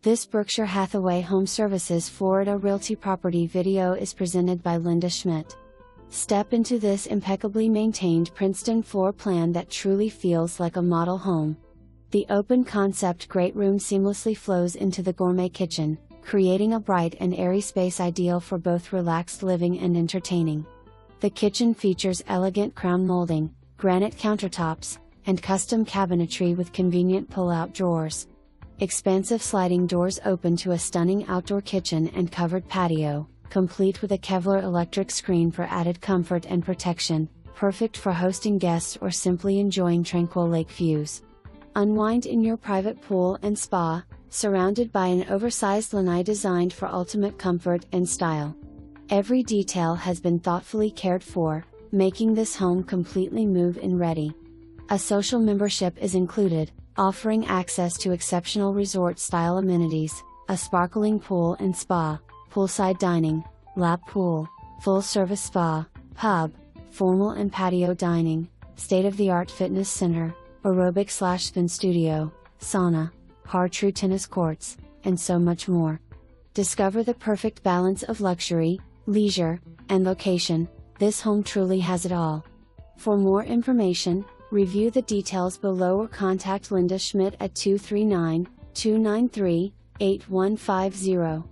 This Berkshire Hathaway HomeServices Florida Realty property video is presented by Linda Schmidt. Step into this impeccably maintained Princeton floor plan that truly feels like a model home. The open concept great room seamlessly flows into the gourmet kitchen, creating a bright and airy space ideal for both relaxed living and entertaining. The kitchen features elegant crown molding, granite countertops, and custom cabinetry with convenient pull-out drawers. Expansive sliding doors open to a stunning outdoor kitchen and covered patio, complete with a Kevlar electric screen for added comfort and protection, perfect for hosting guests or simply enjoying tranquil lake views. Unwind in your private pool and spa, surrounded by an oversized lanai designed for ultimate comfort and style. Every detail has been thoughtfully cared for, making this home completely move-in ready. A social membership is included, offering access to exceptional resort-style amenities, a sparkling pool and spa, poolside dining, lap pool, full-service spa, pub, formal and patio dining, state-of-the-art fitness center, aerobic/spin studio, sauna, True tennis courts, and so much more. Discover the perfect balance of luxury, leisure, and location. This home truly has it all. For more information, review the details below or contact Linda Schmidt at 239-293-8150.